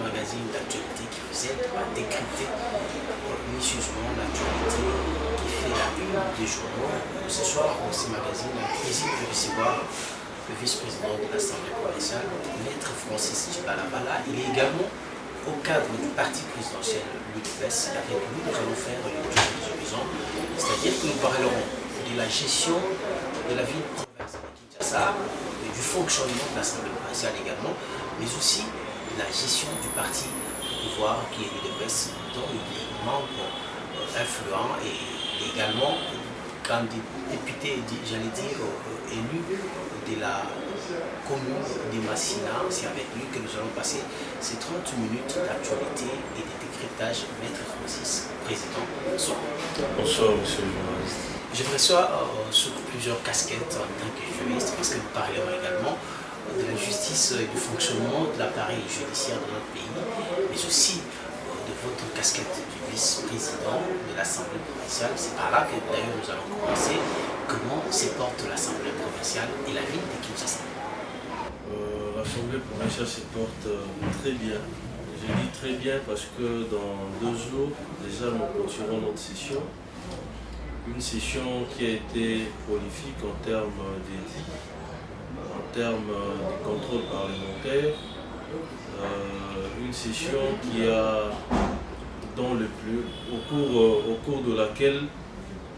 magazine d'actualité qui vous aide à décrypter minutieusement l'actualité qui fait la une des journaux. Ce soir, dans ce magazine, un plaisir de recevoir le vice-président de l'Assemblée provinciale, Maître Francis Djibalabala. Il est également au cadre du parti présidentiel l'UDPS. Avec lui, nous allons faire le tour des horizons, c'est-à-dire que nous parlerons de la gestion de la ville provinciale de Kinshasa, et du fonctionnement de l'Assemblée provinciale également, mais aussi de la gestion du parti au pouvoir qui est l'UDPS, dont il est membre influent et également député, j'allais dire, élu de la commune de Massina. C'est avec lui que nous allons passer ces 30 minutes d'actualité et de décryptage. Maître Francis, président, bonsoir. Bonsoir, monsieur le journaliste. Je vous reçois sous plusieurs casquettes en tant que juriste, parce que nous parlerons également de la justice et du fonctionnement de l'appareil judiciaire de notre pays, mais aussi de votre casquette du vice-président de l'Assemblée provinciale. C'est par là que d'ailleurs nous allons commencer. Comment se porte l'Assemblée provinciale et la ville de Kinshasa? L'Assemblée provinciale se porte très bien. Je dis très bien parce que dans 2 jours, déjà nous clôturons notre session. Une session qui a été prolifique en termes d'éthique, en termes de contrôle parlementaire. Une session qui a, au cours de laquelle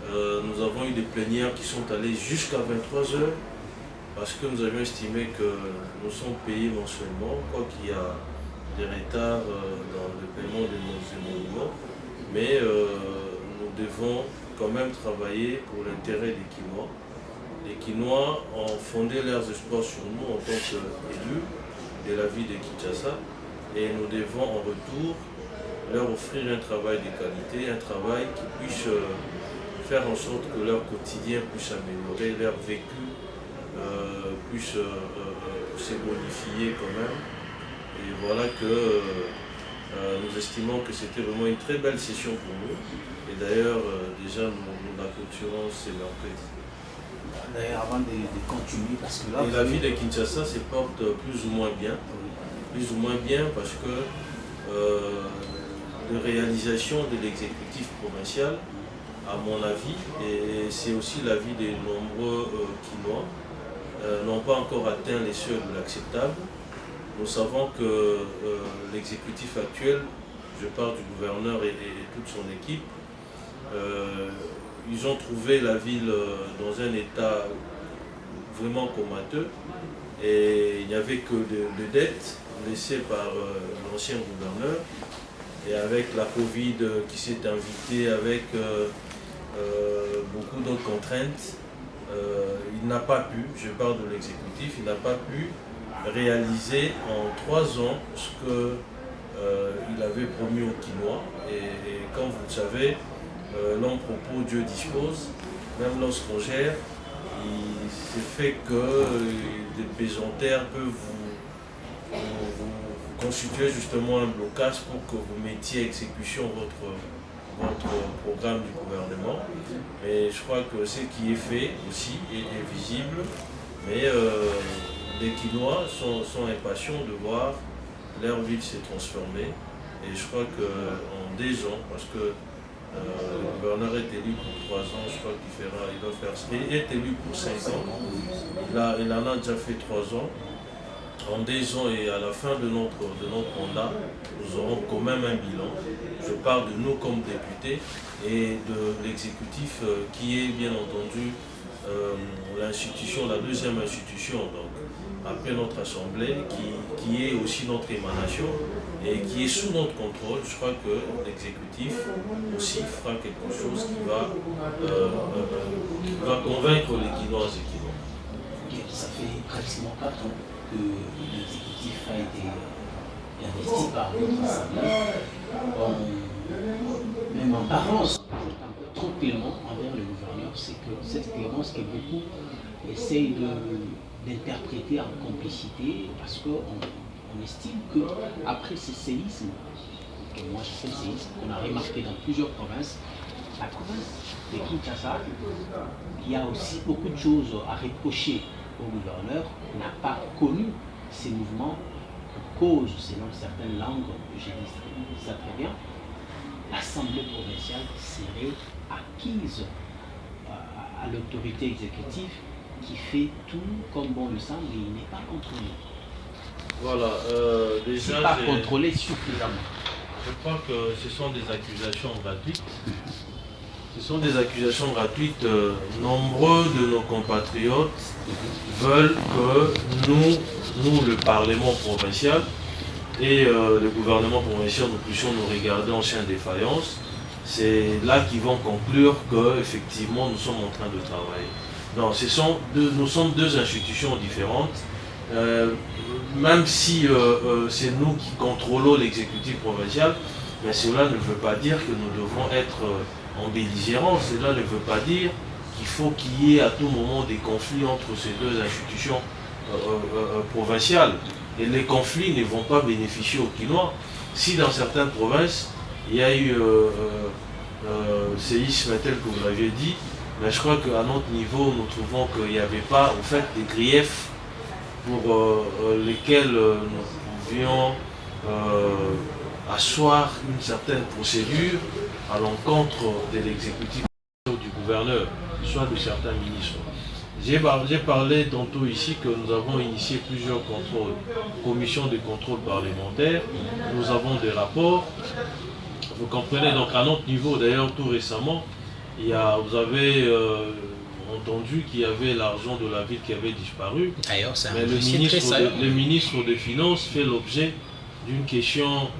nous avons eu des plénières qui sont allées jusqu'à 23 heures parce que nous avions estimé que nous sommes payés mensuellement, quoi qu'il y a des retards dans le paiement de nos émoluments, mais nous devons quand même travailler pour l'intérêt des Kinois. Les Kinois ont fondé leurs espoirs sur nous en tant qu'élus de la ville de Kinshasa et nous devons en retour leur offrir un travail de qualité, un travail qui puisse faire en sorte que leur quotidien puisse s'améliorer, leur vécu puisse se modifier quand même. Et voilà que nous estimons que c'était vraiment une très belle session pour nous. Et d'ailleurs, déjà, nous la clôturons ce mercredi. D'ailleurs, avant de continuer, parce que là... Et la ville de Kinshasa se porte plus ou moins bien. Plus ou moins bien parce que de réalisation de l'exécutif provincial, à mon avis, et c'est aussi l'avis des nombreux Kinois, n'ont pas encore atteint les seuils de l'acceptable. Nous savons que l'exécutif actuel, je parle du gouverneur et toute son équipe, ils ont trouvé la ville dans un état vraiment comateux et il n'y avait que de dettes laissées par l'ancien gouverneur. Et avec la Covid qui s'est invitée, avec beaucoup d'autres contraintes, il n'a pas pu, je parle de l'exécutif, il n'a pas pu réaliser en 3 ans ce qu'il avait promis aux Kinois. Et comme vous le savez, l'homme propos, Dieu dispose. Même lorsqu'on gère, il se fait que des pesanteurs peuvent vous constituer justement un blocage pour que vous mettiez à exécution votre programme du gouvernement. Mais je crois que ce qui est fait aussi est visible. Mais les Kinois sont impatients de voir leur ville se transformer. Et je crois qu'en 2 ans, parce que le gouverneur est élu pour 3 ans, je crois qu'il est élu pour 5 ans. Il en a déjà fait 3 ans. En 2 ans et à la fin de notre mandat, nous aurons quand même un bilan. Je parle de nous comme députés et de l'exécutif qui est bien entendu l'institution, la deuxième institution, donc, après notre assemblée, qui est aussi notre émanation et qui est sous notre contrôle. Je crois que l'exécutif aussi fera quelque chose qui va convaincre les Kinois et Kinois. Ça fait pratiquement 4 ans que l'exécutif a été investi par l'Assemblée. Même en parlant trop clément envers le gouverneur, c'est que cette clémence que beaucoup essayent d'interpréter en complicité, parce qu'on estime qu'après ce séisme, que moi j'appelle séisme, qu'on a remarqué dans plusieurs provinces, la province de Kinshasa, qui a aussi beaucoup de choses à reprocher au gouverneur, n'a pas connu ces mouvements cause, selon certaines langues, je dis ça très bien, l'Assemblée provinciale serait acquise à l'autorité exécutive qui fait tout comme bon lui semble et il n'est pas contrôlé. Voilà, déjà... pas contrôlé suffisamment. Je crois que ce sont des accusations gratuites. Ce sont des accusations gratuites. Nombreux de nos compatriotes veulent que nous, le Parlement provincial et le gouvernement provincial, nous puissions nous regarder en chien de défaillance. C'est là qu'ils vont conclure qu'effectivement nous sommes en train de travailler. Non, nous sommes deux institutions différentes. Même si c'est nous qui contrôlons l'exécutif provincial, mais cela ne veut pas dire que nous devons être en belligérance. Cela ne veut pas dire qu'il faut qu'il y ait à tout moment des conflits entre ces deux institutions provinciales. Et les conflits ne vont pas bénéficier aux Quinois. Si dans certaines provinces, il y a eu séisme tel que vous l'aviez dit, mais je crois qu'à notre niveau, nous trouvons qu'il n'y avait pas en fait des griefs pour lesquels nous pouvions asseoir une certaine procédure à l'encontre de l'exécutif ou du gouverneur, soit de certains ministres. J'ai parlé tantôt ici que nous avons initié plusieurs contrôles, commissions de contrôle parlementaire, nous avons des rapports. Vous comprenez, donc à notre niveau, d'ailleurs tout récemment, vous avez entendu qu'il y avait l'argent de la ville qui avait disparu. D'ailleurs, c'est mais le ministre des Finances fait l'objet d'une question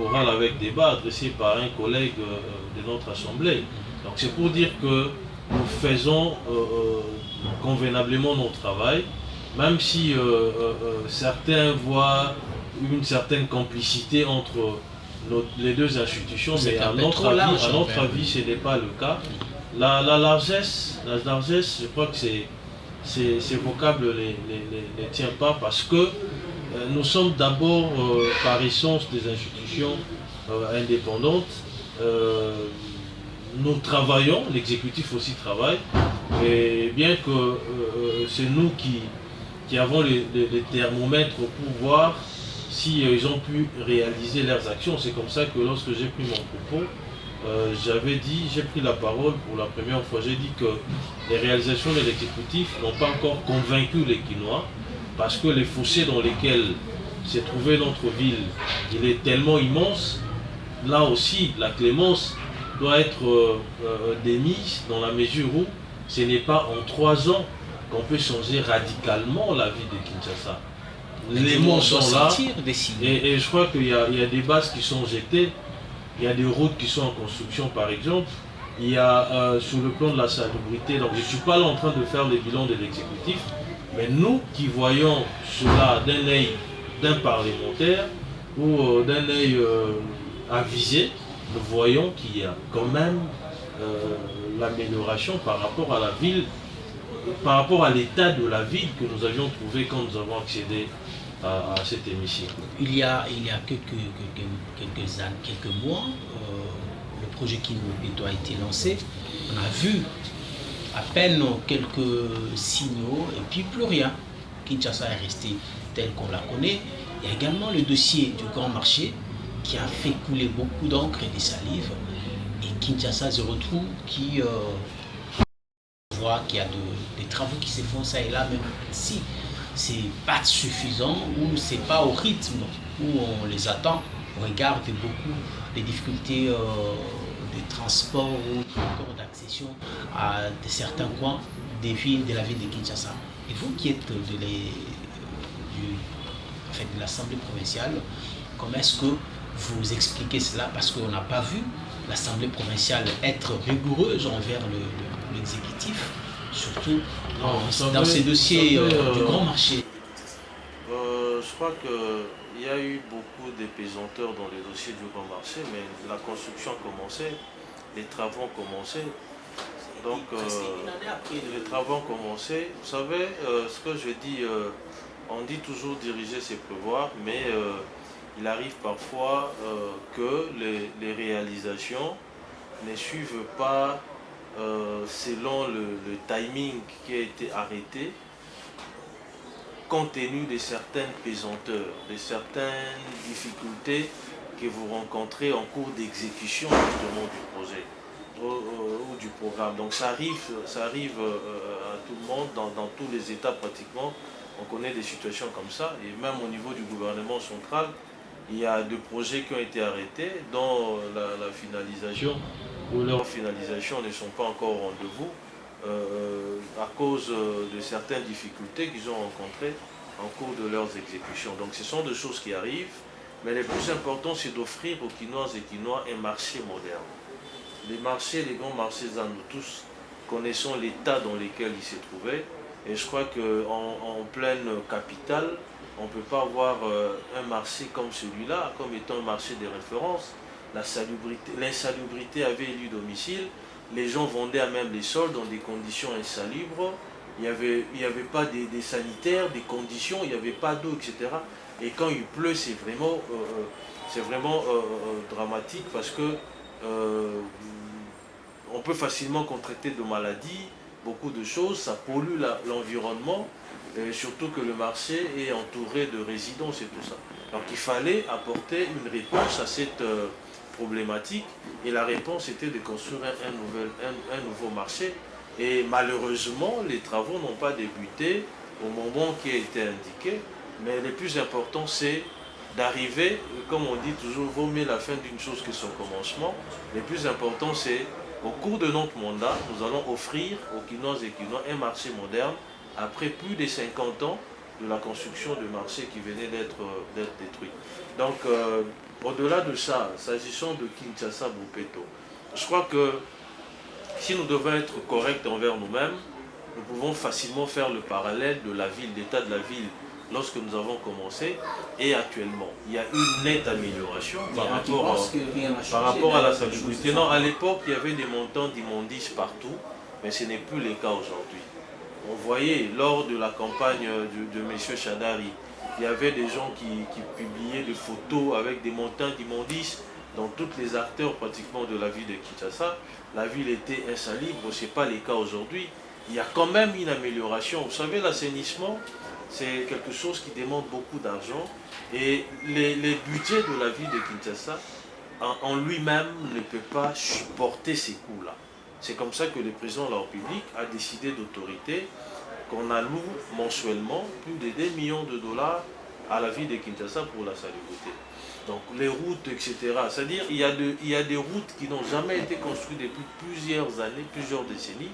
orale avec débat adressée par un collègue de notre assemblée. Donc c'est pour dire que nous faisons convenablement notre travail, même si certains voient une certaine complicité entre les deux institutions, mais à notre avis, ce n'est pas le cas. La largesse, je crois que ces vocables ne tient pas parce que nous sommes d'abord, par essence, des institutions indépendantes. Nous travaillons, l'exécutif aussi travaille, et bien que c'est nous qui avons les thermomètres pour voir si ils ont pu réaliser leurs actions. C'est comme ça que lorsque j'ai pris mon propos, j'ai pris la parole pour la première fois, j'ai dit que les réalisations de l'exécutif n'ont pas encore convaincu les Quinois, parce que les fossés dans lesquels s'est trouvée notre ville, il est tellement immense. Là aussi, la clémence doit être démise dans la mesure où ce n'est pas en 3 ans qu'on peut changer radicalement la vie de Kinshasa. Les mots sont là, et je crois qu'il y a des bases qui sont jetées, il y a des routes qui sont en construction par exemple, il y a sur le plan de la salubrité, donc je ne suis pas là en train de faire le bilan de l'exécutif, mais nous qui voyons cela d'un œil d'un parlementaire ou d'un œil avisé, nous voyons qu'il y a quand même l'amélioration par rapport à la ville, par rapport à l'état de la ville que nous avions trouvé quand nous avons accédé à cet hémicycle. Il y a quelques mois, le projet Kinmobeto a été lancé. On a vu à peine quelques signaux et puis plus rien. Kinshasa est resté tel qu'on la connaît. Il y a également le dossier du grand marché qui a fait couler beaucoup d'encre et de salive. Et Kinshasa se retrouve qui voit qu'il y a des travaux qui se font ça et là, même si c'est pas suffisant ou c'est pas au rythme où on les attend. On regarde beaucoup des difficultés de transport ou encore d'accession à certains coins de la ville de Kinshasa. Et vous qui êtes de l'Assemblée provinciale, comment est-ce que vous expliquez cela? Parce qu'on n'a pas vu l'Assemblée provinciale être rigoureuse envers l'exécutif, surtout dans ces dossiers du grand marché. Je crois qu'il y a eu beaucoup d'épésanteurs dans les dossiers du grand marché, mais la construction a commencé, les travaux ont commencé. Donc, les travaux ont commencé. Vous savez, ce que je dis, on dit toujours diriger c'est prévoir, mais il arrive parfois que les réalisations ne suivent pas selon le timing qui a été arrêté. compte tenu de certaines pesanteurs, de certaines difficultés que vous rencontrez en cours d'exécution justement du projet ou du programme. Donc ça arrive à tout le monde, dans tous les États pratiquement. On connaît des situations comme ça, et même au niveau du gouvernement central, il y a des projets qui ont été arrêtés, dont la finalisation ou leur finalisation ne sont pas encore au rendez-vous à cause de certaines difficultés qu'ils ont rencontrées en cours de leurs exécutions. Donc ce sont des choses qui arrivent, mais le plus important c'est d'offrir aux Quinoises et Quinois un marché moderne. Les marchés, les grands marchés, nous tous connaissons l'état dans lequel ils se trouvaient, et je crois qu'en pleine capitale, on ne peut pas avoir un marché comme celui-là, comme étant un marché de référence. L'insalubrité avait élu domicile, les gens vendaient à même les sols dans des conditions insalubres, il n'y avait pas des sanitaires, des conditions, il n'y avait pas d'eau, etc. Et quand il pleut, c'est vraiment dramatique parce que on peut facilement contracter de maladies, beaucoup de choses, ça pollue l'environnement, surtout que le marché est entouré de résidences et tout ça. Donc il fallait apporter une réponse à cette problématique, et la réponse était de construire un nouveau marché. Et malheureusement, les travaux n'ont pas débuté au moment qui a été indiqué, mais le plus important c'est d'arriver, comme on dit toujours, vaut mieux la fin d'une chose que son commencement. Le plus important c'est, au cours de notre mandat, nous allons offrir aux Quinoises et Quinois un marché moderne après plus de 50 ans de la construction de marché qui venait d'être détruit. Donc, au-delà de ça, s'agissant de Kinshasa-Boupéto, je crois que si nous devons être corrects envers nous-mêmes, nous pouvons facilement faire le parallèle de la ville, d'état de la ville lorsque nous avons commencé et actuellement. Il y a une nette amélioration par rapport à la salubrité. Non, à l'époque, il y avait des montants d'immondices partout, mais ce n'est plus le cas aujourd'hui. On voyait lors de la campagne de M. Chadari, il y avait des gens qui publiaient des photos avec des montants d'immondices dans tous les acteurs pratiquement de la ville de Kinshasa. La ville était insalubre, ce n'est pas le cas aujourd'hui. Il y a quand même une amélioration. Vous savez, l'assainissement, c'est quelque chose qui demande beaucoup d'argent, et les budgets de la ville de Kinshasa en lui-même ne peut pas supporter ces coûts-là. C'est comme ça que le président de la République a décidé d'autorité qu'on alloue mensuellement plus de 2 millions de dollars à la ville de Kinshasa pour la salubrité. Donc les routes, etc. C'est-à-dire qu'il y a des routes qui n'ont jamais été construites depuis plusieurs années, plusieurs décennies,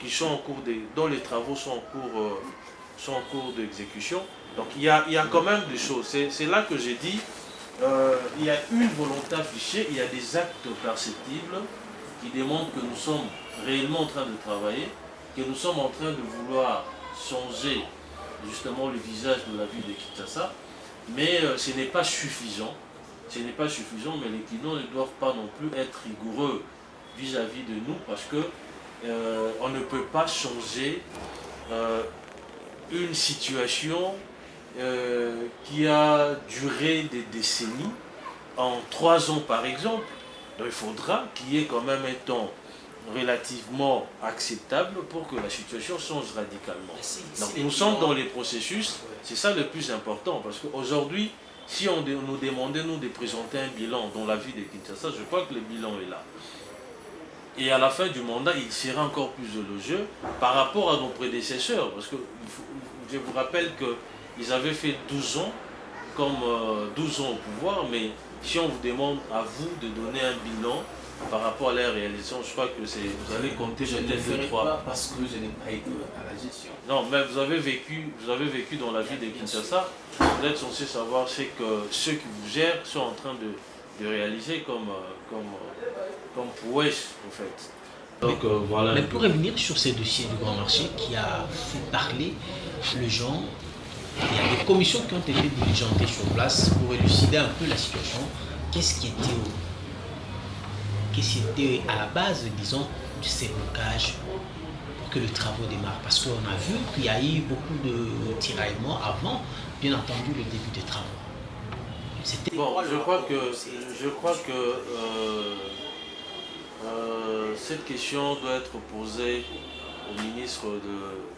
qui sont en cours dont les travaux sont en cours d'exécution. Donc il y a quand même des choses. C'est là que j'ai dit, il y a une volonté affichée, il y a des actes perceptibles qui démontrent que nous sommes réellement en train de travailler, que nous sommes en train de vouloir changer justement le visage de la ville de Kinshasa, mais ce n'est pas suffisant. Ce n'est pas suffisant, mais les Quinois ne doivent pas non plus être rigoureux vis-à-vis de nous, parce que on ne peut pas changer une situation qui a duré des décennies en 3 ans par exemple. Donc il faudra qu'il y ait quand même un temps relativement acceptable pour que la situation change radicalement. Donc nous sommes dans les processus, c'est ça le plus important, parce qu'aujourd'hui, si on nous demandait nous de présenter un bilan dans la vie de Kinshasa, je crois que le bilan est là. Et à la fin du mandat, il sera encore plus élogieux par rapport à nos prédécesseurs, parce que je vous rappelle qu'ils avaient fait 12 ans, comme 12 ans au pouvoir, mais si on vous demande à vous de donner un bilan par rapport à la réalisation, je crois que vous allez compter peut-être 2-3. Parce que je n'ai pas été à la gestion. Non, mais vous avez vécu dans la ville de Kinshasa. Vous êtes censé savoir ce que ceux qui vous gèrent sont en train de réaliser comme prouesse, en fait. Donc voilà. Mais pour revenir sur ces dossiers du grand marché qui a fait parler les gens, il y a des commissions qui ont été diligentées sur place pour élucider un peu la situation. Qu'est-ce qui était à la base, disons, de ces blocages pour que les travaux démarrent? Parce qu'on a vu qu'il y a eu beaucoup de tiraillements avant, bien entendu, le début des travaux. Bon, je crois que cette question doit être posée au ministre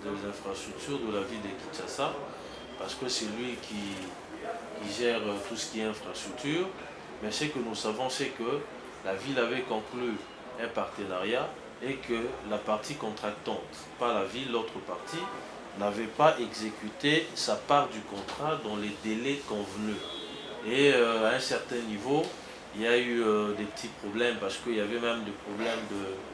des Infrastructures de la ville de Kinshasa. parce que c'est lui qui gère tout ce qui est infrastructure. Mais ce que nous savons, c'est que la ville avait conclu un partenariat et que la partie contractante, pas la ville, l'autre partie, n'avait pas exécuté sa part du contrat dans les délais convenus. Et à un certain niveau, il y a eu des petits problèmes parce qu'il y avait même des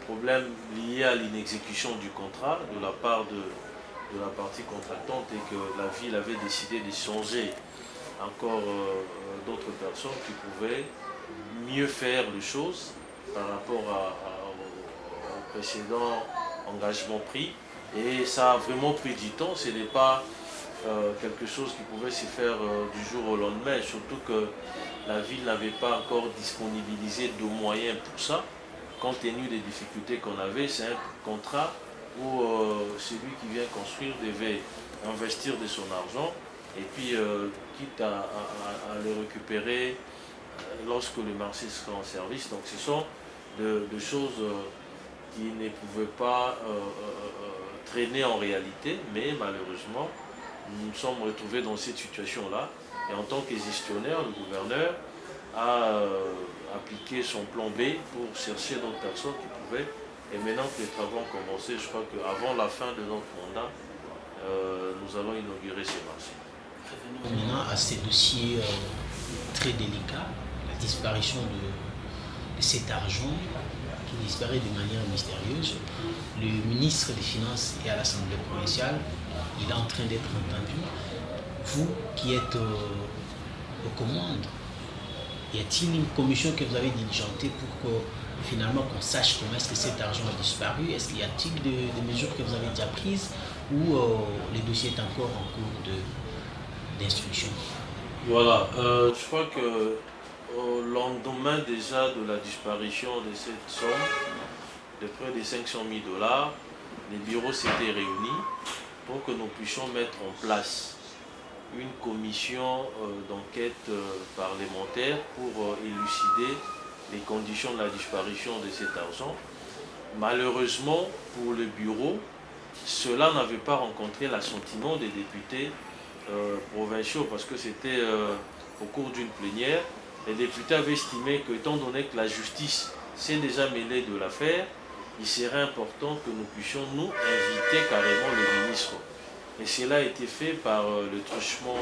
problèmes liés à l'inexécution du contrat de la part de la partie contractante et que la ville avait décidé de changer encore d'autres personnes qui pouvaient mieux faire les choses par rapport au précédent engagement pris. Et ça a vraiment pris du temps, ce n'est pas quelque chose qui pouvait se faire du jour au lendemain, surtout que la ville n'avait pas encore disponibilisé de moyens pour ça, compte tenu des difficultés qu'on avait. C'est un contrat où celui qui vient construire devait investir de son argent et puis quitte à le récupérer lorsque le marché sera en service. Donc ce sont des choses qui ne pouvaient pas traîner en réalité, mais malheureusement, nous nous sommes retrouvés dans cette situation-là. Et en tant que gestionnaire, le gouverneur a appliqué son plan B pour chercher d'autres personnes qui pouvaient. Et maintenant que les travaux ont commencé, je crois qu'avant la fin de notre mandat, nous allons inaugurer ces marchés. Revenons maintenant à ces dossiers très délicats, la disparition de cet argent qui disparaît de manière mystérieuse. Le ministre des Finances est à l'Assemblée provinciale, il est en train d'être entendu. Vous qui êtes aux commandes, y a-t-il une commission que vous avez diligentée pour que finalement qu'on sache comment est-ce que cet argent a disparu? Est-ce qu'il y a-t-il des mesures que vous avez déjà prises ou le dossier est encore en cours d'instruction? Voilà, je crois que au lendemain déjà de la disparition de cette somme de près de 500 000 $, les bureaux s'étaient réunis pour que nous puissions mettre en place une commission d'enquête parlementaire pour élucider les conditions de la disparition de cet argent. Malheureusement pour le bureau, cela n'avait pas rencontré l'assentiment des députés provinciaux parce que c'était au cours d'une plénière. Les députés avaient estimé que, étant donné que la justice s'est déjà mêlée de l'affaire, il serait important que nous puissions nous inviter carrément le ministre. Et cela a été fait par le truchement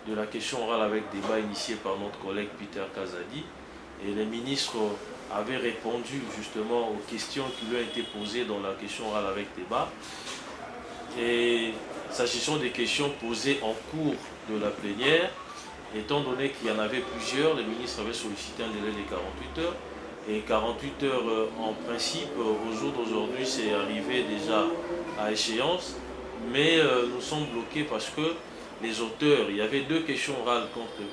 de la question orale avec débat initié par notre collègue Peter Kazadi. Et les ministres avaient répondu justement aux questions qui lui ont été posées dans la question orale avec débat. Et s'agissant des questions posées en cours de la plénière, étant donné qu'il y en avait plusieurs, le ministre avait sollicité un délai de 48 heures. Et 48 heures en principe, au jour d'aujourd'hui, c'est arrivé déjà à échéance. Mais nous sommes bloqués parce que les auteurs, il y avait 2 questions orales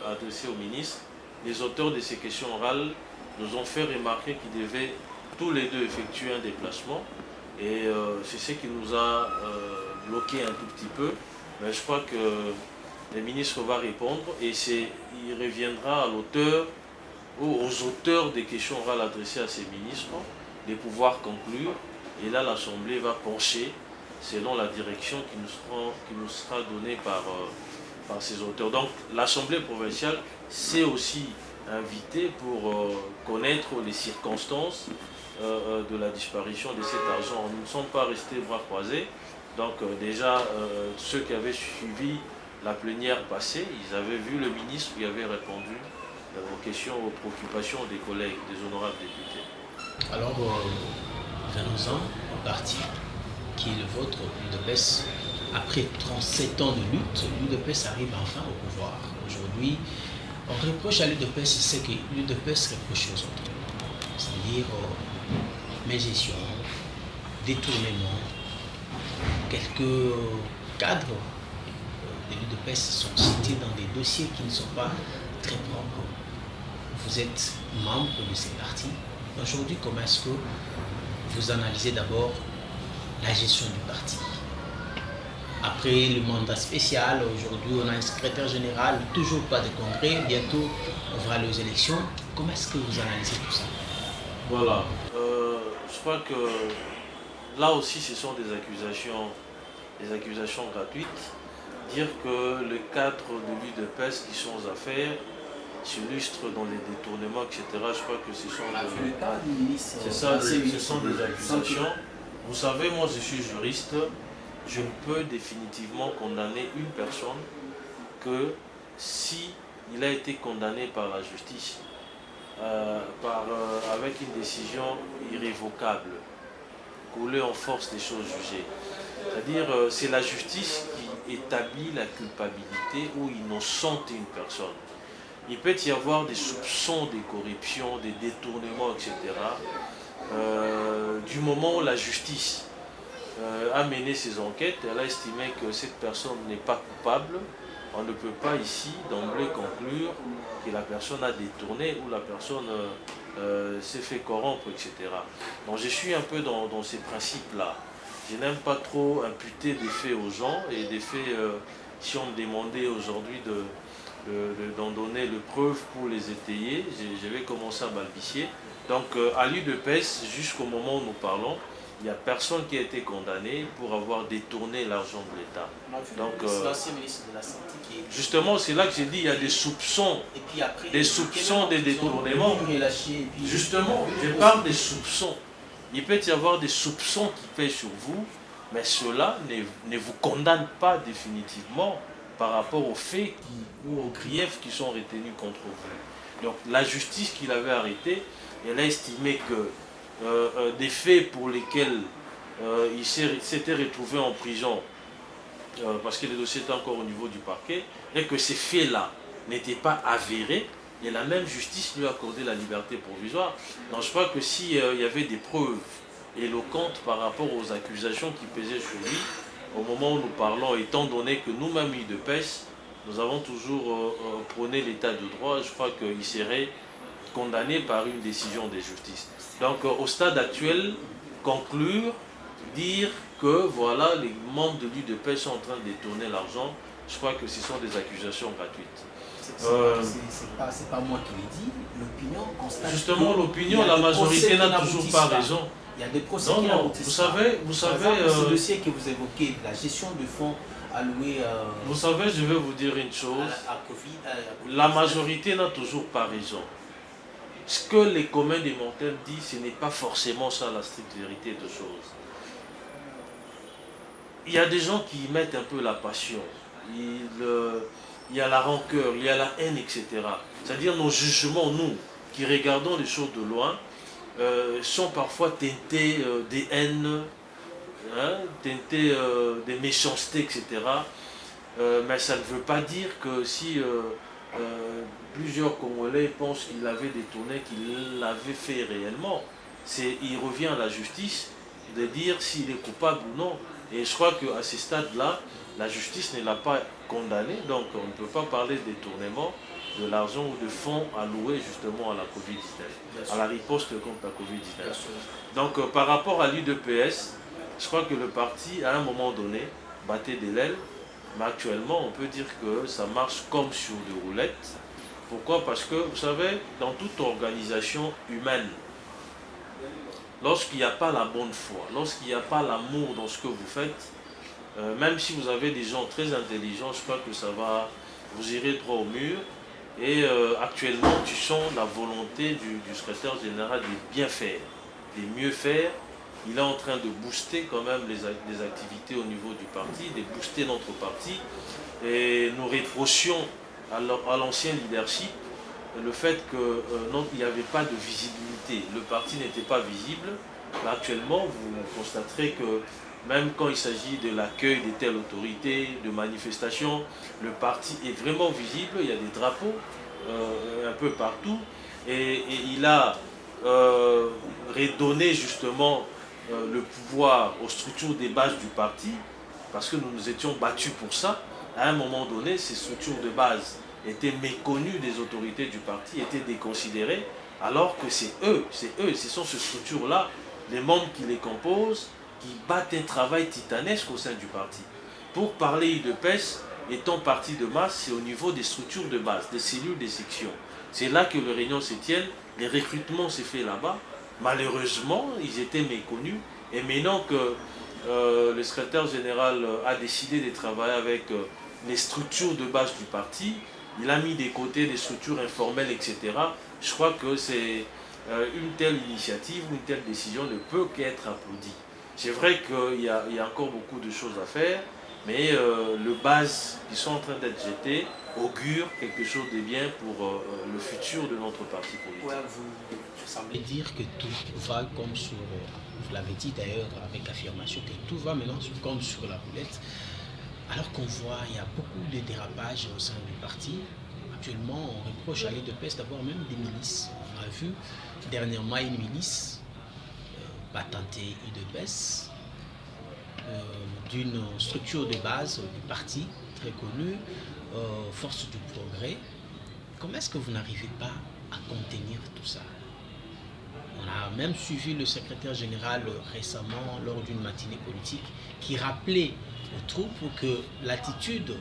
adressées au ministre. Les auteurs de ces questions orales nous ont fait remarquer qu'ils devaient tous les deux effectuer un déplacement. Et c'est ce qui nous a bloqué un tout petit peu. Mais je crois que le ministre va répondre et il reviendra à l'auteur ou aux auteurs des questions orales adressées à ces ministres de pouvoir conclure. Et là, l'Assemblée va pencher selon la direction qui nous sera donnée par ces auteurs. Donc l'Assemblée provinciale s'est aussi invitée pour connaître les circonstances de la disparition de cet argent. Nous ne sommes pas restés bras croisés. Donc déjà, ceux qui avaient suivi la plénière passée, ils avaient vu le ministre qui avait répondu aux questions, aux préoccupations des collègues, des honorables députés. Alors, venons-en au parti qui est le vôtre, l'UDPS. Après 37 ans de lutte, l'UDPS arrive enfin au pouvoir. Aujourd'hui, on reproche à l'UDPS ce que l'UDPS reproche aux autres. C'est-à-dire mégestion, détournement. Quelques cadres de l'UDPS sont cités dans des dossiers qui ne sont pas très propres. Vous êtes membre de ces partis. Aujourd'hui, comment est-ce que vous analysez d'abord la gestion du parti? Après le mandat spécial, aujourd'hui on a un secrétaire général, toujours pas de congrès, bientôt on va aller aux élections. Comment est-ce que vous analysez tout ça? Voilà, je crois que là aussi ce sont des accusations gratuites. dire que les cadres de l'UDPS qui sont aux affaires s'illustrent dans les détournements, etc. Je crois que ce sont c'est ça, ce sont des accusations. Vous savez, moi je suis juriste, je ne peux définitivement condamner une personne que si il a été condamné par la justice, avec une décision irrévocable, coulée en force des choses jugées. C'est-à-dire, c'est la justice qui établit la culpabilité ou innocente une personne. Il peut y avoir des soupçons de corruption, des détournements, etc. Du moment où la justice a mené ses enquêtes, elle a estimé que cette personne n'est pas coupable, on ne peut pas ici d'emblée conclure que la personne a détourné ou la personne s'est fait corrompre, etc. Donc je suis un peu dans ces principes-là. Je n'aime pas trop imputer des faits aux gens et des faits, si on me demandait aujourd'hui d'en donner le preuve pour les étayer, je vais commencer à balbutier. Donc à l'UDPS, jusqu'au moment où nous parlons, il n'y a personne qui a été condamné pour avoir détourné l'argent de l'État. Donc, l'ancien ministre de la Santé qui est... Justement, c'est là que j'ai dit il y a des soupçons, Et puis après, des détournements. Justement, je parle des soupçons. Il peut y avoir des soupçons qui pèsent sur vous, mais cela ne vous condamne pas définitivement par rapport aux faits ou aux griefs qui sont retenus contre vous. Donc la justice qui l'avait arrêté, elle a estimé que des faits pour lesquels il s'était retrouvé en prison parce que le dossier était encore au niveau du parquet et que ces faits-là n'étaient pas avérés, et la même justice lui a accordé la liberté provisoire. Donc je crois que s'il y avait des preuves éloquentes par rapport aux accusations qui pesaient sur lui, au moment où nous parlons, étant donné que nous-mêmes, UDPS, nous avons toujours prôné l'état de droit, je crois qu'il serait condamné par une décision de justice. Donc au stade actuel, conclure, dire que voilà, les membres de l'UDPS sont en train de détourner l'argent, je crois que ce sont des accusations gratuites. C'est pas moi qui l'ai dit, l'opinion constate. Justement, l'opinion, la majorité n'a toujours pas raison. Il y a des procès qui n'aboutissent pas. Vous savez, ce dossier que vous évoquez, la gestion de fonds alloués... vous savez, je vais vous dire une chose. La majorité n'a toujours pas raison. Ce que les communs des mortels disent, ce n'est pas forcément ça la stricte vérité de choses. Il y a des gens qui mettent un peu la passion. Il y a la rancœur, il y a la haine, etc. C'est-à-dire nos jugements, nous, qui regardons les choses de loin, sont parfois teintés des haines, teintés des méchancetés, etc. Mais ça ne veut pas dire que si plusieurs Congolais pensent qu'il avait détourné, qu'il l'avait fait réellement, il revient à la justice de dire s'il est coupable ou non. Et je crois qu'à ce stade-là, la justice ne l'a pas condamné, donc on ne peut pas parler de détournement de l'argent ou de fonds alloués justement à la Covid-19, à la riposte contre la Covid-19. Donc par rapport à l'UDPS, je crois que le parti, à un moment donné, battait de l'aile, mais actuellement, on peut dire que ça marche comme sur des roulettes. Pourquoi? Parce que, vous savez, dans toute organisation humaine, lorsqu'il n'y a pas la bonne foi, lorsqu'il n'y a pas l'amour dans ce que vous faites, même si vous avez des gens très intelligents, je crois que vous irez droit au mur. Et actuellement, tu sens la volonté du secrétaire général de bien faire, de mieux faire. Il est en train de booster quand même les activités au niveau du parti, de booster notre parti. Et nous reprochions à l'ancien leadership le fait qu'il n'y avait pas de visibilité. Le parti n'était pas visible. Mais actuellement, vous constaterez que même quand il s'agit de l'accueil de telle autorité, de manifestations, le parti est vraiment visible. Il y a des drapeaux un peu partout. Et il a redonné justement le pouvoir aux structures des bases du parti, parce que nous nous étions battus pour ça. À un moment donné, ces structures de base étaient méconnues des autorités du parti, étaient déconsidérées, alors que ce sont ces structures-là, les membres qui les composent, qui battent un travail titanesque au sein du parti. Pour parler UDPS, étant parti de masse, c'est au niveau des structures de base, des cellules, des sections. C'est là que les réunions se tiennent, les recrutements se font là-bas. Malheureusement, ils étaient méconnus. Et maintenant que le secrétaire général a décidé de travailler avec les structures de base du parti, il a mis de côté les structures informelles, etc. Je crois que c'est une telle initiative ou une telle décision ne peut qu'être applaudie. C'est vrai qu'il y a encore beaucoup de choses à faire, mais les bases qui sont en train d'être jetées augurent quelque chose de bien pour le futur de notre parti politique. Ouais, vous semblez dire que tout va comme sur, vous l'avez dit d'ailleurs avec affirmation, que tout va maintenant comme sur la roulette, alors qu'on voit il y a beaucoup de dérapages au sein du parti. Actuellement, on reproche à l'UDPS d'avoir même des milices. On a vu dernièrement une milice patentée UDPS d'une structure de base du parti très connue, Force du Progrès. Comment est-ce que vous n'arrivez pas à contenir tout ça? On a même suivi le secrétaire général récemment lors d'une matinée politique qui rappelait aux troupes que l'attitude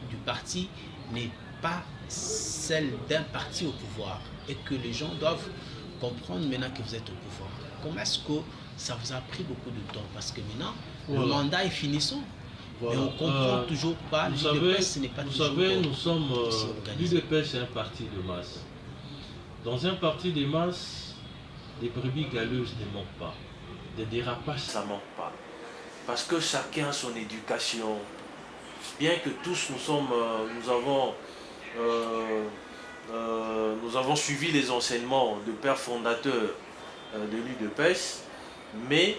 du parti n'est pas celle d'un parti au pouvoir et que les gens doivent comprendre maintenant que vous êtes au pouvoir. Comment est-ce que ça vous a pris beaucoup de temps? Parce que maintenant, le mandat est finissant. Voilà. Mais on ne comprend toujours pas. L'UDPS, ce n'est pas toujours. Vous savez, nous sommes. L'UDPS, c'est un parti de masse. Dans un parti de masse, les brebis galeuses ne manquent pas. Des dérapages, ça ne manque pas. Parce que chacun a son éducation. Bien que tous nous avons suivi les enseignements de pères fondateurs de l'UDPS, mais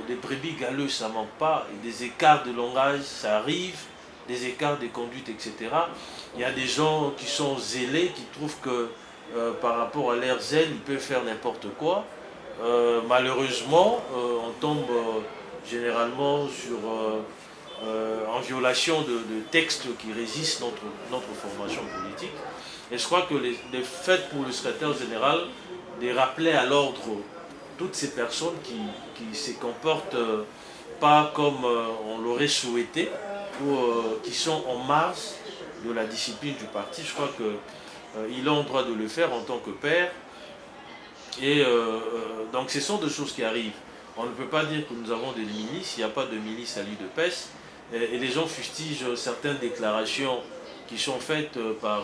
les brebis galeuses, ça ne manque pas. Et des écarts de langage, ça arrive, des écarts de conduite, etc. Il y a des gens qui sont zélés, qui trouvent que par rapport à leur zèle, ils peuvent faire n'importe quoi. Malheureusement, on tombe généralement en violation de textes qui régissent notre formation politique. Et je crois que le fait pour le secrétaire général de rappeler à l'ordre toutes ces personnes qui ne se comportent pas comme on l'aurait souhaité ou qui sont en marge de la discipline du parti, je crois qu'il a le droit de le faire en tant que père. Et donc ce sont des choses qui arrivent. On ne peut pas dire que nous avons des milices, il n'y a pas de milice à l'UDPS. Et les gens fustigent certaines déclarations qui sont faites par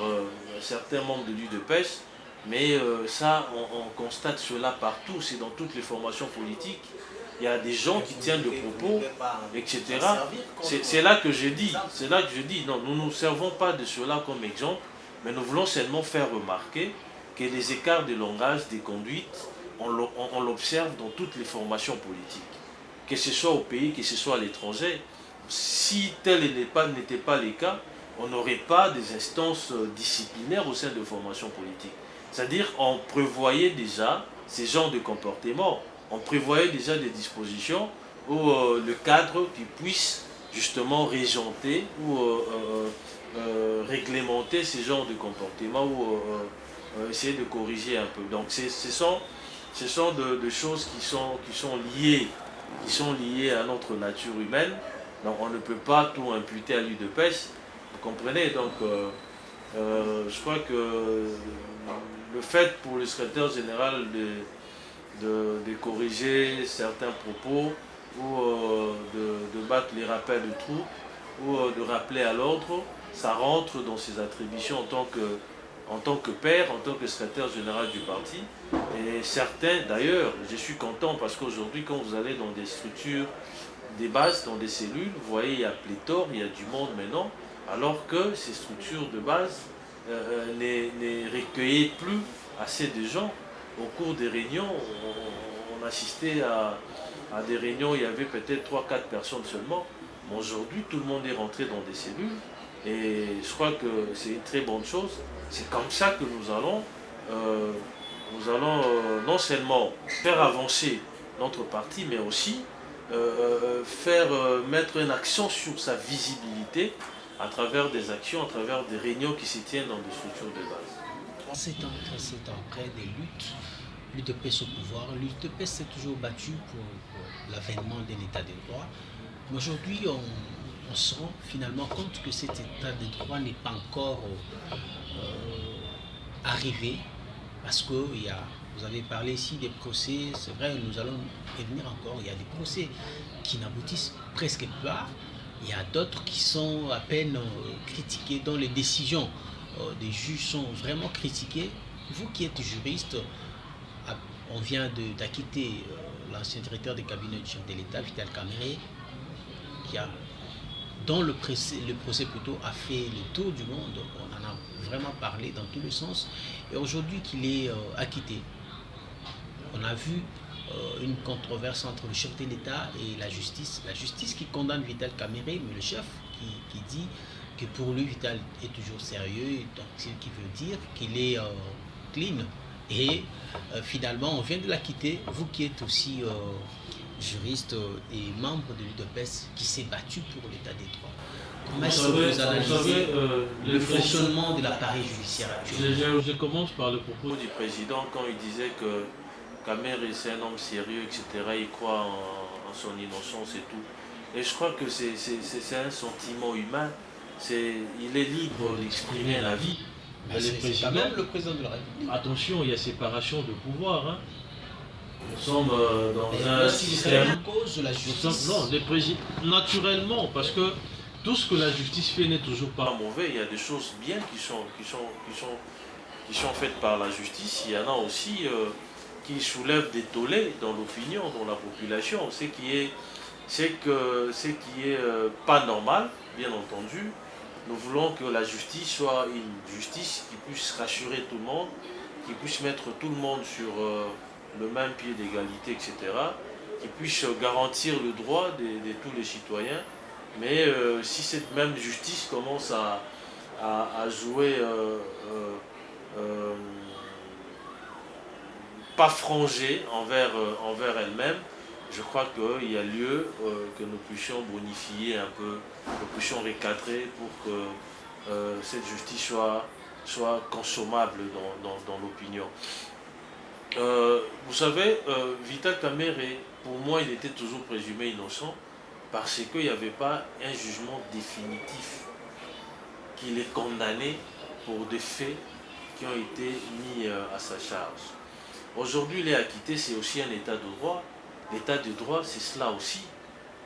certains membres de l'UDPS. Mais ça, on constate cela partout, c'est dans toutes les formations politiques. Il y a des gens qui tiennent le propos, etc. C'est là que je dis, non, nous ne nous servons pas de cela comme exemple, mais nous voulons seulement faire remarquer que les écarts de langage, des conduites, on l'observe dans toutes les formations politiques. Que ce soit au pays, que ce soit à l'étranger. Si tel n'était pas le cas, on n'aurait pas des instances disciplinaires au sein de formations politiques. C'est-à-dire qu'on prévoyait déjà ces genres de comportements, on prévoyait déjà des dispositions où le cadre qui puisse justement régenter ou réglementer ces genres de comportements ou essayer de corriger un peu. Donc ce sont de choses qui sont liées à notre nature humaine. Donc on ne peut pas tout imputer à l'UDPS, vous comprenez. Donc je crois que le fait pour le secrétaire général de corriger certains propos ou de battre les rappels de troupes ou de rappeler à l'ordre, ça rentre dans ses attributions en tant que père, en tant que secrétaire général du parti. Et certains, d'ailleurs, je suis content parce qu'aujourd'hui, quand vous allez dans des structures, des bases, dans des cellules, vous voyez, il y a pléthore, il y a du monde maintenant, alors que ces structures de base ne recueillaient plus assez de gens. Au cours des réunions, on assistait à des réunions, il y avait peut-être 3-4 personnes seulement. Mais aujourd'hui, tout le monde est rentré dans des cellules et je crois que c'est une très bonne chose. C'est comme ça que nous allons non seulement faire avancer notre parti, mais aussi mettre une action sur sa visibilité à travers des actions, à travers des réunions qui se tiennent dans des structures de base. 37 ans après des luttes, l'UDPS au pouvoir, l'UDPS s'est toujours battu pour l'avènement de l'état de droit. Mais aujourd'hui, on se rend finalement compte que cet état de droit n'est pas encore arrivé, parce que vous avez parlé ici des procès, c'est vrai, nous allons y venir encore, il y a des procès qui n'aboutissent presque pas. Il y a d'autres qui sont à peine critiquées, dont les décisions des juges sont vraiment critiquées. Vous qui êtes juriste, on vient d'acquitter l'ancien directeur des cabinets du chef de l'État, Vital Kamerhe, dont le procès plutôt a fait le tour du monde. On en a vraiment parlé dans tous les sens. Et aujourd'hui qu'il est acquitté, on a vu une controverse entre le chef de l'État et la justice. La justice qui condamne Vital Kamerhe, mais le chef qui dit que pour lui, Vital est toujours sérieux, donc ce qui veut dire qu'il est clean. Et finalement, on vient de l'acquitter. Vous qui êtes aussi juriste et membre de l'UDPS qui s'est battu pour l'état des droits. Comment est-ce que vous analysez le fonctionnement de l'appareil judiciaire actuel? Je commence par le propos du président quand il disait que Kamerhe c'est un homme sérieux, etc. Il croit en son innocence et tout. Et je crois que c'est un sentiment humain. Il est libre d'exprimer la vie. C'est quand même le président de la République. Attention, il y a séparation de pouvoir. Hein. Nous sommes dans un système. À cause de la justice. Non, naturellement, parce que tout ce que la justice fait n'est toujours pas mauvais. Il y a des choses bien qui sont faites par la justice. Il y en a aussi qui soulèvent des tollés dans l'opinion, dans la population. Ce qui est pas normal, bien entendu. Nous voulons que la justice soit une justice qui puisse rassurer tout le monde, qui puisse mettre tout le monde sur le même pied d'égalité, etc. Qui puisse garantir le droit de tous les citoyens. Mais si cette même justice commence à jouer pas frangée envers elle-même, je crois qu'il y a lieu que nous puissions bonifier un peu, que nous puissions recadrer pour que cette justice soit consommable dans l'opinion. Vous savez, Vital Kamerhe, pour moi, il était toujours présumé innocent parce qu'il n'y avait pas un jugement définitif qu'il est condamné pour des faits qui ont été mis à sa charge. Aujourd'hui, il est acquitté, c'est aussi un état de droit. L'état de droit, c'est cela aussi.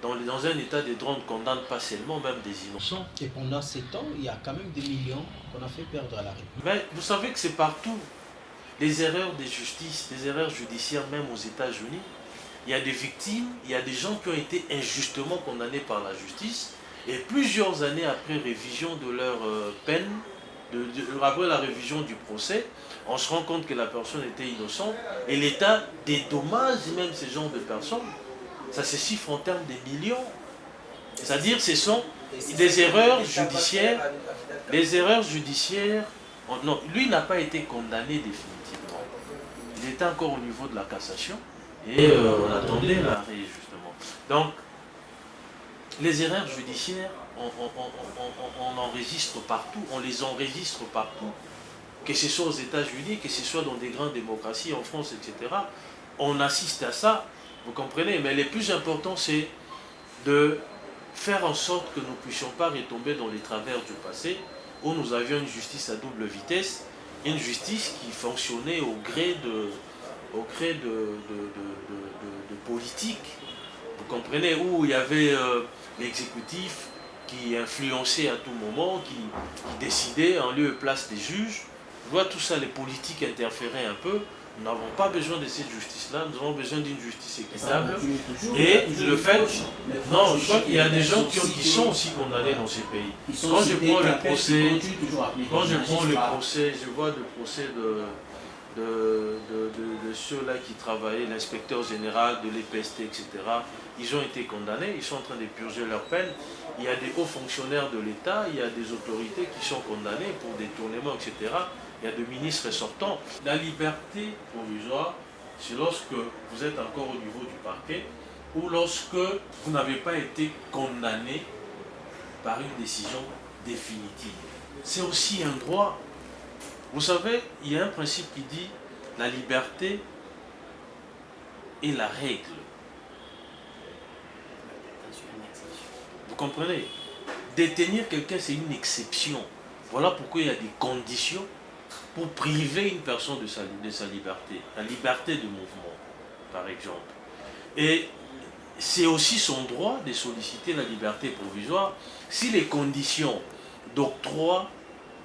Dans un état de droit, on ne condamne pas seulement, même des innocents. Et pendant ces temps, il y a quand même des millions qu'on a fait perdre à la République. Mais vous savez que c'est partout. Les erreurs de justice, les erreurs judiciaires, même aux États-Unis, il y a des victimes, il y a des gens qui ont été injustement condamnés par la justice, et plusieurs années après révision de leur peine, après la révision du procès, on se rend compte que la personne était innocente, et l'État dédommage même ces genres de personnes. Ça se chiffre en termes de millions. C'est-à-dire ce sont des erreurs judiciaires. Les erreurs judiciaires, non, lui n'a pas été condamné définitivement. Il était encore au niveau de la cassation, et on attendait l'arrêt justement. Donc, les erreurs judiciaires, on enregistre partout, on les enregistre partout, que ce soit aux États-Unis, que ce soit dans des grandes démocraties, en France, etc. On assiste à ça, vous comprenez, mais le plus important, c'est de faire en sorte que nous ne puissions pas retomber dans les travers du passé, où nous avions une justice à double vitesse, une justice qui fonctionnait au gré de politique, vous comprenez, où il y avait l'exécutif qui influençait à tout moment, qui décidait en lieu et place des juges. Tout ça, les politiques interféraient un peu. Nous n'avons pas besoin de cette justice-là, nous avons besoin d'une justice équitable. Et le fait, non, je crois qu'il y a des gens qui sont aussi condamnés dans ces pays. Quand je prends le procès, je vois le procès de ceux-là qui travaillaient, l'inspecteur général de l'EPST, etc. Ils ont été condamnés, ils sont en train de purger leur peine. Il y a des hauts fonctionnaires de l'État, il y a des autorités qui sont condamnées pour détournement, etc. Il y a des ministres sortants. La liberté provisoire, c'est lorsque vous êtes encore au niveau du parquet ou lorsque vous n'avez pas été condamné par une décision définitive. C'est aussi un droit. Vous savez, il y a un principe qui dit la liberté est la règle. Vous comprenez? Détenir quelqu'un, c'est une exception. Voilà pourquoi il y a des conditions pour priver une personne de sa liberté. La liberté de mouvement, par exemple. Et c'est aussi son droit de solliciter la liberté provisoire si les conditions d'octroi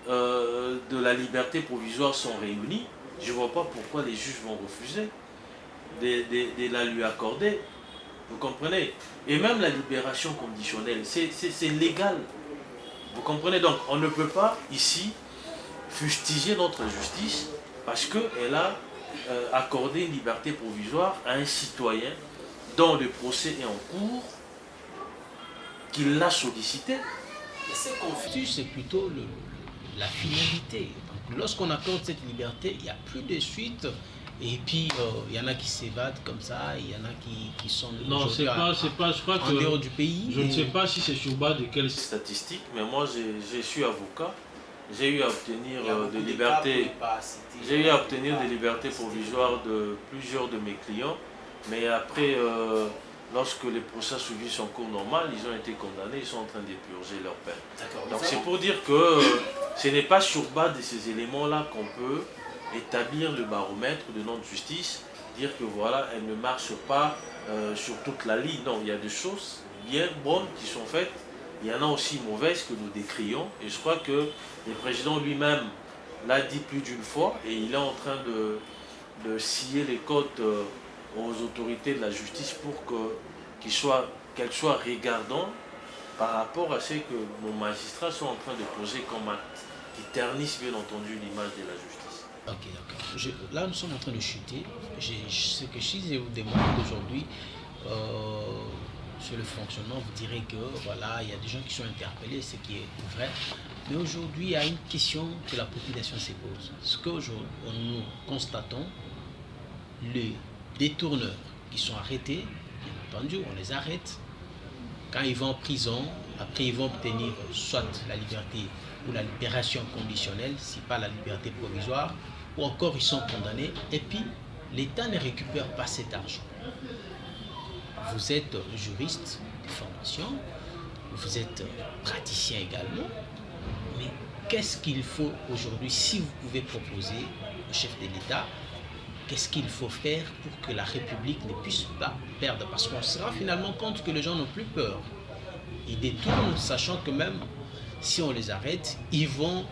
de la liberté provisoire sont réunies. Je ne vois pas pourquoi les juges vont refuser de la lui accorder. Vous comprenez? Et même la libération conditionnelle, c'est légal. Vous comprenez? Donc on ne peut pas ici fustiger notre justice parce qu'elle a accordé une liberté provisoire à un citoyen dont le procès est en cours, qu'il l'a sollicité. C'est confus, c'est plutôt la finalité. Lorsqu'on accorde cette liberté, il n'y a plus de suite. Et puis, il y en a qui s'évadent comme ça, il y en a qui sont non, c'est pas, je crois en dehors du pays. Je ne sais pas si c'est sur base de quelles statistiques, mais moi, je suis avocat. J'ai eu à obtenir des libertés. J'ai eu à obtenir des libertés provisoires de plusieurs de mes clients. Mais après, lorsque les procès suivis son cours normal, ils ont été condamnés, ils sont en train de purger leur peine. Donc c'est pour dire que ce n'est pas sur base de ces éléments-là qu'on peut établir le baromètre de notre justice, dire que voilà, elle ne marche pas sur toute la ligne. Non, il y a des choses bien bonnes qui sont faites. Il y en a aussi mauvaises que nous décrions. Et je crois que le président lui-même l'a dit plus d'une fois et il est en train de scier les côtes aux autorités de la justice pour qu'elles soient regardantes par rapport à ce que nos magistrats sont en train de poser comme acte, qui ternissent bien entendu l'image de la justice. Ok, d'accord. Là, nous sommes en train de chuter. Ce que je vous demande aujourd'hui, sur le fonctionnement, vous direz que voilà, il y a des gens qui sont interpellés, ce qui est vrai. Mais aujourd'hui, il y a une question que la population se pose. Ce que nous constatons, les détourneurs qui sont arrêtés, bien entendu, on les arrête. Quand ils vont en prison, après ils vont obtenir soit la liberté ou la libération conditionnelle, si pas la liberté provisoire, ou encore ils sont condamnés, et puis l'État ne récupère pas cet argent. Vous êtes juriste de formation, vous êtes praticien également, mais qu'est-ce qu'il faut aujourd'hui, si vous pouvez proposer au chef de l'État, qu'est-ce qu'il faut faire pour que la République ne puisse pas perdre? Parce qu'on se rend finalement compte que les gens n'ont plus peur. Ils détournent, sachant que même si on les arrête, ils vont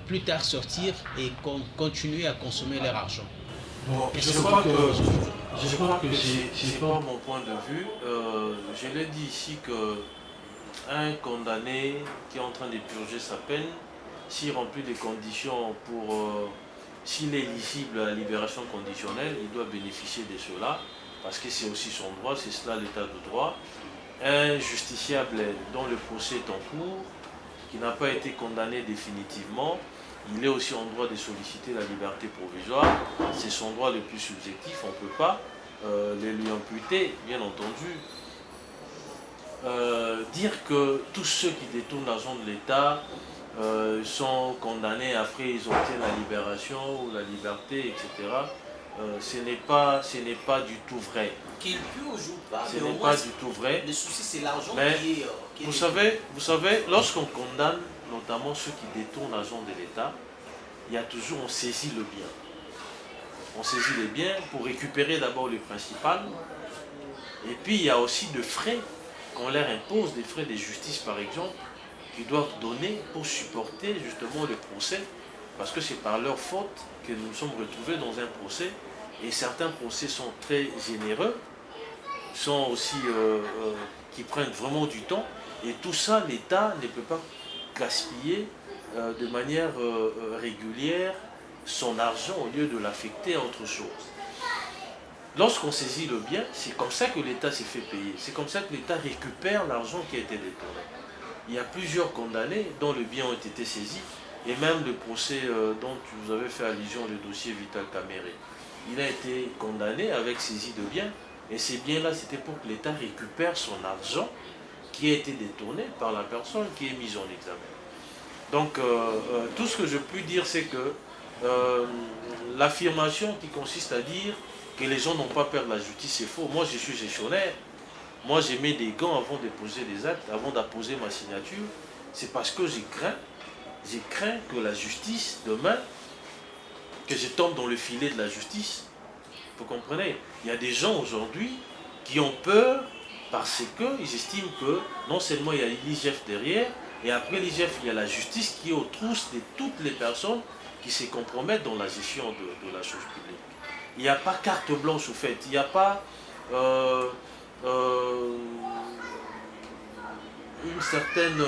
plus tard sortir et continuer à consommer leur argent. Bon, je crois que c'est pas mon point de vue. Je l'ai dit ici qu'un condamné qui est en train de purger sa peine, s'il remplit les conditions pour... s'il est éligible à la libération conditionnelle, il doit bénéficier de cela, parce que c'est aussi son droit, c'est cela l'état de droit. Un justiciable dont le procès est en cours, qui n'a pas été condamné définitivement, il est aussi en droit de solliciter la liberté provisoire. C'est son droit le plus subjectif, on ne peut pas les lui imputer, bien entendu. Dire que tous ceux qui détournent l'argent de l'État sont condamnés, après ils obtiennent la libération ou la liberté, etc. Ce n'est pas du tout vrai. Qu'il pue ou joue pas, ce n'est pas du tout vrai. Le souci, c'est l'argent qui est... Vous savez, lorsqu'on condamne notamment ceux qui détournent l'argent de l'État, il y a toujours, on saisit le bien. On saisit les biens pour récupérer d'abord le principal. Et puis il y a aussi des frais qu'on leur impose, des frais de justice par exemple, qu'ils doivent donner pour supporter justement le procès, parce que c'est par leur faute que nous nous sommes retrouvés dans un procès, et certains procès sont très généreux, sont aussi qui prennent vraiment du temps, et tout ça, l'État ne peut pas gaspiller de manière régulière son argent au lieu de l'affecter à autre chose. Lorsqu'on saisit le bien, c'est comme ça que l'État s'est fait payer, c'est comme ça que l'État récupère l'argent qui a été détourné. Il y a plusieurs condamnés dont les biens ont été saisis, et même le procès dont vous avez fait allusion, le dossier Vital Caméré. Il a été condamné avec saisie de biens, et ces biens-là, c'était pour que l'État récupère son argent qui a été détourné par la personne qui est mise en examen. Donc, tout ce que je puis dire, c'est que l'affirmation qui consiste à dire que les gens n'ont pas peur de la justice, c'est faux. Moi, je suis gestionnaire. Moi, j'ai mis des gants avant de poser des actes, avant d'apposer ma signature. C'est parce que j'ai craint que la justice, demain, que je tombe dans le filet de la justice. Vous comprenez? Il y a des gens aujourd'hui qui ont peur parce qu'ils estiment que non seulement il y a l'IGF derrière, et après l'IGF, il y a la justice qui est aux trousses de toutes les personnes qui se compromettent dans la gestion de la chose publique. Il n'y a pas carte blanche au fait, il n'y a pas une certaine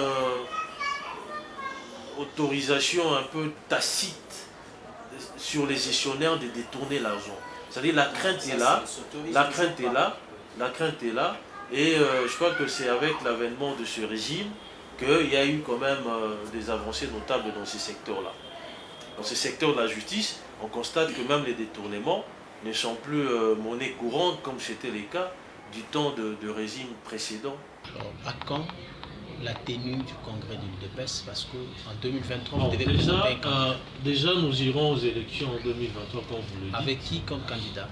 autorisation un peu tacite sur les gestionnaires de détourner l'argent. C'est-à-dire la crainte est là, la crainte est là, la crainte est là, et je crois que c'est avec l'avènement de ce régime qu'il y a eu quand même des avancées notables dans ces secteurs-là. Dans ce secteur de la justice, on constate que même les détournements ne sont plus monnaie courante comme c'était le cas du temps de régime précédent. Alors, à quand la tenue du congrès de l'UDPS? Parce qu'en 2023, vous devez présenter un candidat. Déjà, nous irons aux élections en 2023, comme vous le dites. Avec qui comme candidat?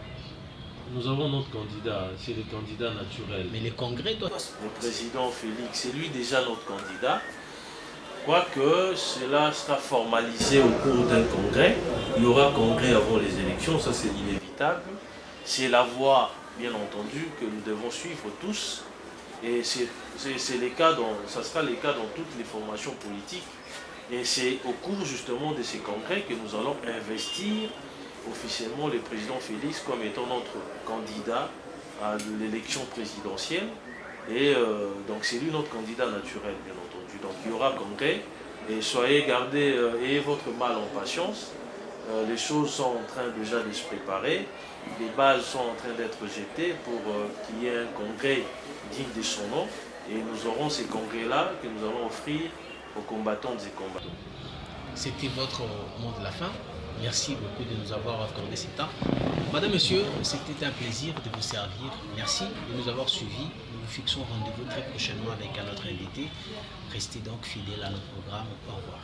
Nous avons notre candidat, c'est le candidat naturel. Mais le congrès doit... Le président Félix, c'est lui déjà notre candidat. Quoique cela sera formalisé au cours d'un congrès. Il y aura congrès avant les élections, ça c'est inévitable. C'est la voie, bien entendu, que nous devons suivre tous. Et c'est le cas ça sera le cas dans toutes les formations politiques. Et c'est au cours justement de ces congrès que nous allons investir officiellement le président Félix comme étant notre candidat à l'élection présidentielle. Et donc c'est lui notre candidat naturel, bien entendu. Donc il y aura congrès et soyez gardés, ayez votre mal en patience. Les choses sont en train déjà de se préparer. Les bases sont en train d'être jetées pour qu'il y ait un congrès digne de son nom. Et nous aurons ces congrès-là que nous allons offrir aux combattantes et combattants. C'était votre mot de la fin. Merci beaucoup de nous avoir accordé ce temps. Madame, Monsieur, c'était un plaisir de vous servir. Merci de nous avoir suivis. Nous vous fixons rendez-vous très prochainement avec un autre invité. Restez donc fidèles à notre programme. Au revoir.